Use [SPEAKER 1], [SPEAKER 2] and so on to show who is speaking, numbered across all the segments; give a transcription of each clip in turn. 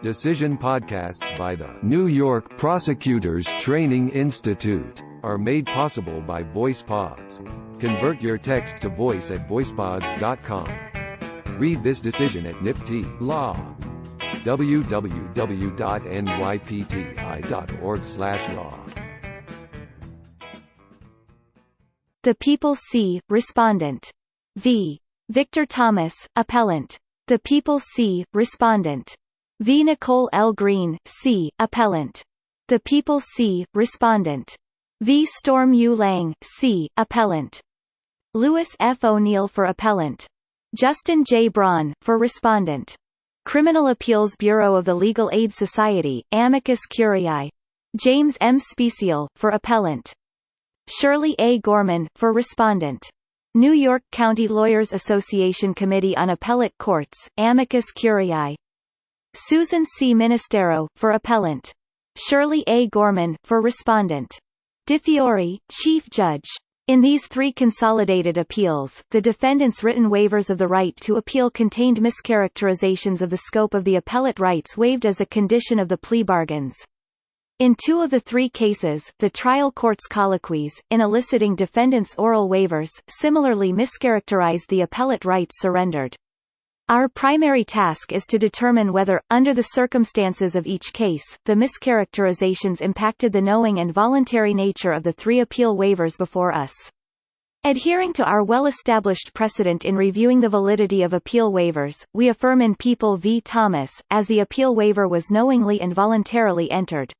[SPEAKER 1] Decision podcasts by the New York Prosecutors Training Institute are made possible by VoicePods. Convert your text to voice at voicepods.com. Read this decision at NYPTI Law. www.nypti.org/law.
[SPEAKER 2] The People C. Respondent. v. Victor Thomas, Appellant. The People C. Respondent. v. Nicole L. Green, C. Appellant. The People C. Respondent. v. Storm U. Lang, C. Appellant. Louis F. O'Neill for Appellant. Justin J. Braun, for Respondent. Criminal Appeals Bureau of the Legal Aid Society, Amicus Curiae. James M. Special, for Appellant. Shirley A. Gorman, for Respondent. New York County Lawyers Association Committee on Appellate Courts, Amicus Curiae. Susan C. Ministero, for Appellant. Shirley A. Gorman, for Respondent. DeFiore, Chief Judge. In these three consolidated appeals, the defendants' written waivers of the right to appeal contained mischaracterizations of the scope of the appellate rights waived as a condition of the plea bargains. In two of the three cases, the trial court's colloquies, in eliciting defendants' oral waivers, similarly mischaracterized the appellate rights surrendered. Our primary task is to determine whether, under the circumstances of each case, the mischaracterizations impacted the knowing and voluntary nature of the three appeal waivers before us. Adhering to our well-established precedent in reviewing the validity of appeal waivers, we affirm in People v. Thomas, as the appeal waiver was knowingly and voluntarily entered.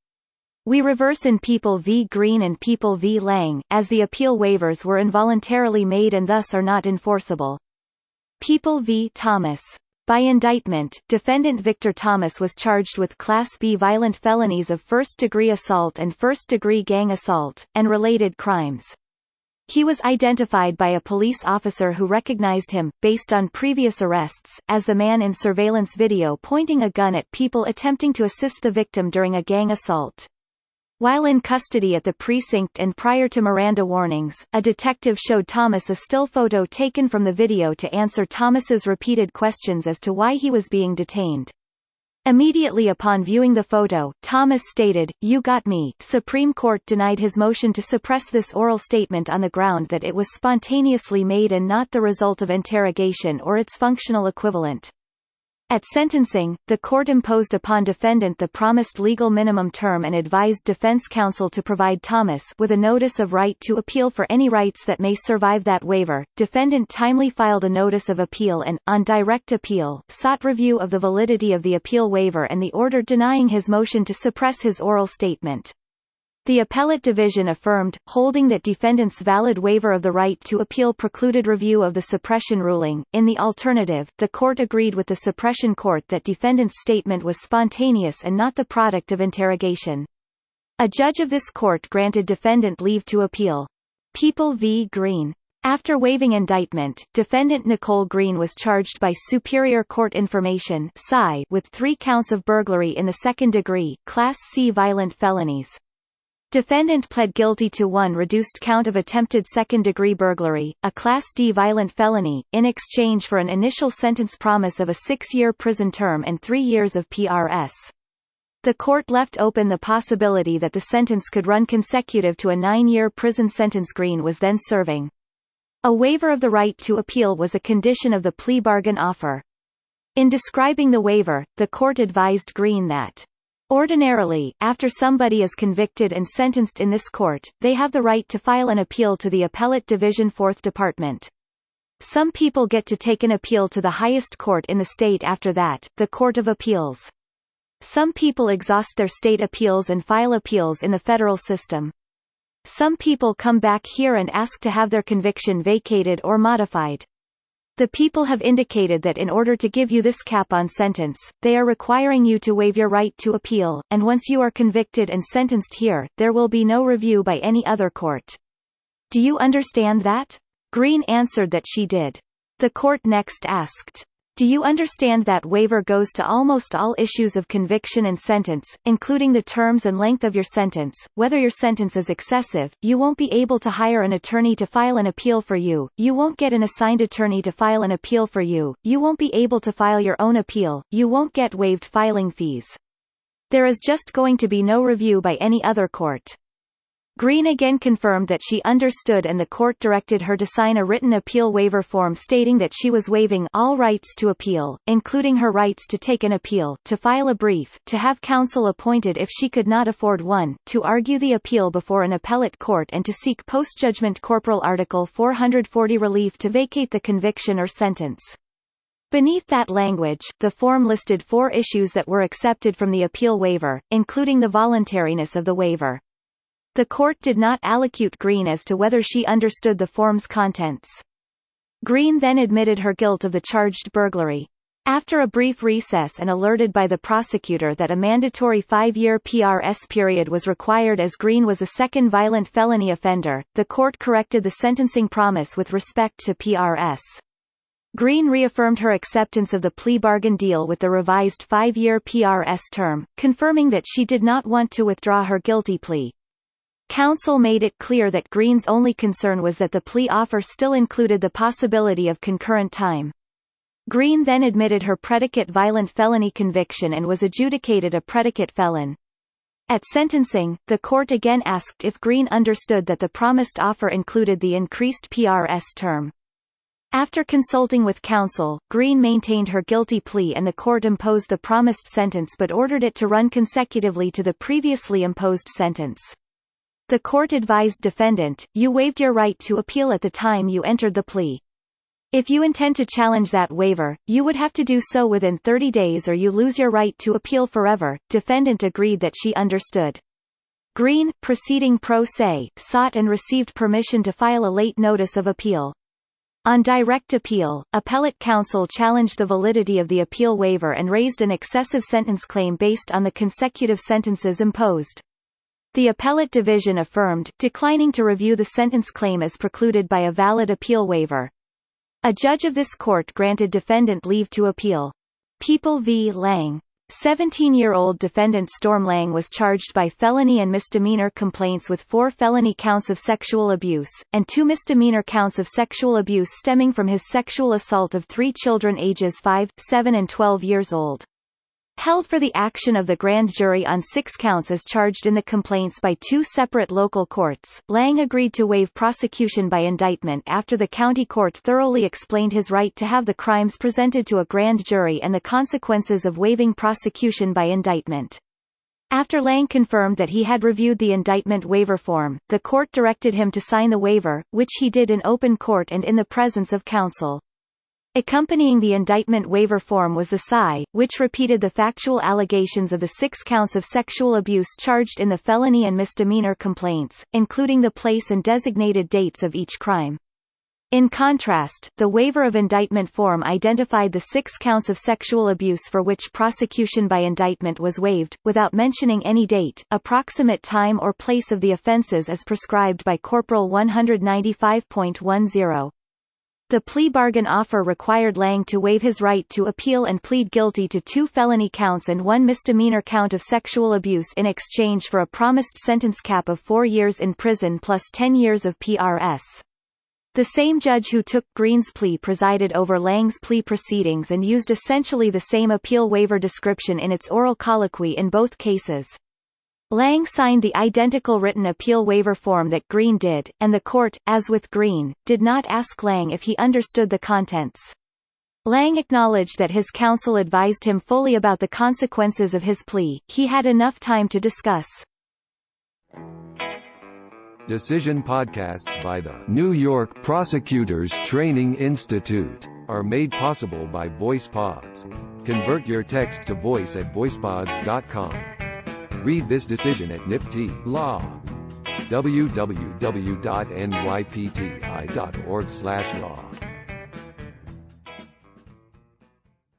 [SPEAKER 2] We reverse in People v. Green and People v. Lang, as the appeal waivers were involuntarily made and thus are not enforceable. People v. Thomas. By indictment, defendant Victor Thomas was charged with Class B violent felonies of first-degree assault and first-degree gang assault, and related crimes. He was identified by a police officer who recognized him, based on previous arrests, as the man in surveillance video pointing a gun at people attempting to assist the victim during a gang assault. While in custody at the precinct and prior to Miranda warnings, a detective showed Thomas a still photo taken from the video to answer Thomas's repeated questions as to why he was being detained. Immediately upon viewing the photo, Thomas stated, "You got me." Supreme Court denied his motion to suppress this oral statement on the ground that it was spontaneously made and not the result of interrogation or its functional equivalent. At sentencing, the court imposed upon defendant the promised legal minimum term and advised defense counsel to provide Thomas with a notice of right to appeal for any rights that may survive that waiver. Defendant timely filed a notice of appeal and, on direct appeal, sought review of the validity of the appeal waiver and the order denying his motion to suppress his oral statement. The appellate division affirmed, holding that defendant's valid waiver of the right to appeal precluded review of the suppression ruling. In the alternative, the court agreed with the suppression court that defendant's statement was spontaneous and not the product of interrogation. A judge of this court granted defendant leave to appeal. People v. Green. After waiving indictment, defendant Nicole Green was charged by Superior Court Information with 3 counts of burglary in the second degree, Class C violent felonies. Defendant pled guilty to one reduced count of attempted second-degree burglary, a Class D violent felony, in exchange for an initial sentence promise of a 6-year prison term and 3 years of PRS. The court left open the possibility that the sentence could run consecutive to a 9-year prison sentence Green was then serving. A waiver of the right to appeal was a condition of the plea bargain offer. In describing the waiver, the court advised Green that ordinarily, after somebody is convicted and sentenced in this court, they have the right to file an appeal to the Appellate Division 4th Department. Some people get to take an appeal to the highest court in the state after that, the Court of Appeals. Some people exhaust their state appeals and file appeals in the federal system. Some people come back here and ask to have their conviction vacated or modified. The people have indicated that in order to give you this cap on sentence, they are requiring you to waive your right to appeal, and once you are convicted and sentenced here, there will be no review by any other court. Do you understand that? Green answered that she did. The court next asked, Do you understand that waiver goes to almost all issues of conviction and sentence, including the terms and length of your sentence? Whether your sentence is excessive, you won't be able to hire an attorney to file an appeal for you, you won't get an assigned attorney to file an appeal for you, you won't be able to file your own appeal, you won't get waived filing fees. There is just going to be no review by any other court. Green again confirmed that she understood, and the court directed her to sign a written appeal waiver form stating that she was waiving all rights to appeal, including her rights to take an appeal, to file a brief, to have counsel appointed if she could not afford one, to argue the appeal before an appellate court, and to seek post-judgment corporal Article 440 relief to vacate the conviction or sentence. Beneath that language, the form listed 4 issues that were accepted from the appeal waiver, including the voluntariness of the waiver. The court did not allocute Green as to whether she understood the form's contents. Green then admitted her guilt of the charged burglary. After a brief recess and alerted by the prosecutor that a mandatory 5-year PRS period was required as Green was a second violent felony offender, the court corrected the sentencing promise with respect to PRS. Green reaffirmed her acceptance of the plea bargain deal with the revised 5-year PRS term, confirming that she did not want to withdraw her guilty plea. Counsel made it clear that Green's only concern was that the plea offer still included the possibility of concurrent time. Green then admitted her predicate violent felony conviction and was adjudicated a predicate felon. At sentencing, the court again asked if Green understood that the promised offer included the increased PRS term. After consulting with counsel, Green maintained her guilty plea and the court imposed the promised sentence but ordered it to run consecutively to the previously imposed sentence. The court advised defendant, "You waived your right to appeal at the time you entered the plea. If you intend to challenge that waiver, you would have to do so within 30 days or you lose your right to appeal forever." Defendant agreed that she understood. Green, proceeding pro se, sought and received permission to file a late notice of appeal. On direct appeal, appellate counsel challenged the validity of the appeal waiver and raised an excessive sentence claim based on the consecutive sentences imposed. The appellate division affirmed, declining to review the sentence claim as precluded by a valid appeal waiver. A judge of this court granted defendant leave to appeal. People v. Lang. 17-year-old defendant Storm Lang was charged by felony and misdemeanor complaints with 4 felony counts of sexual abuse, and 2 misdemeanor counts of sexual abuse stemming from his sexual assault of 3 children ages 5, 7 and 12 years old. Held for the action of the grand jury on 6 counts as charged in the complaints by 2 separate local courts, Lang agreed to waive prosecution by indictment after the county court thoroughly explained his right to have the crimes presented to a grand jury and the consequences of waiving prosecution by indictment. After Lang confirmed that he had reviewed the indictment waiver form, the court directed him to sign the waiver, which he did in open court and in the presence of counsel. Accompanying the indictment waiver form was the PSI, which repeated the factual allegations of the 6 counts of sexual abuse charged in the felony and misdemeanor complaints, including the place and designated dates of each crime. In contrast, the waiver of indictment form identified the 6 counts of sexual abuse for which prosecution by indictment was waived, without mentioning any date, approximate time or place of the offenses as prescribed by Corporal 195.10. The plea bargain offer required Lang to waive his right to appeal and plead guilty to 2 felony counts and 1 misdemeanor count of sexual abuse in exchange for a promised sentence cap of 4 years in prison plus 10 years of PRS. The same judge who took Green's plea presided over Lang's plea proceedings and used essentially the same appeal waiver description in its oral colloquy in both cases. Lang signed the identical written appeal waiver form that Green did, and the court, as with Green, did not ask Lang if he understood the contents. Lang acknowledged that his counsel advised him fully about the consequences of his plea. He had enough time to discuss.
[SPEAKER 1] Decision podcasts by the New York Prosecutors Training Institute are made possible by VoicePods. Convert your text to voice at voicepods.com. Read this decision at NYPT Law. www.nypti.org/law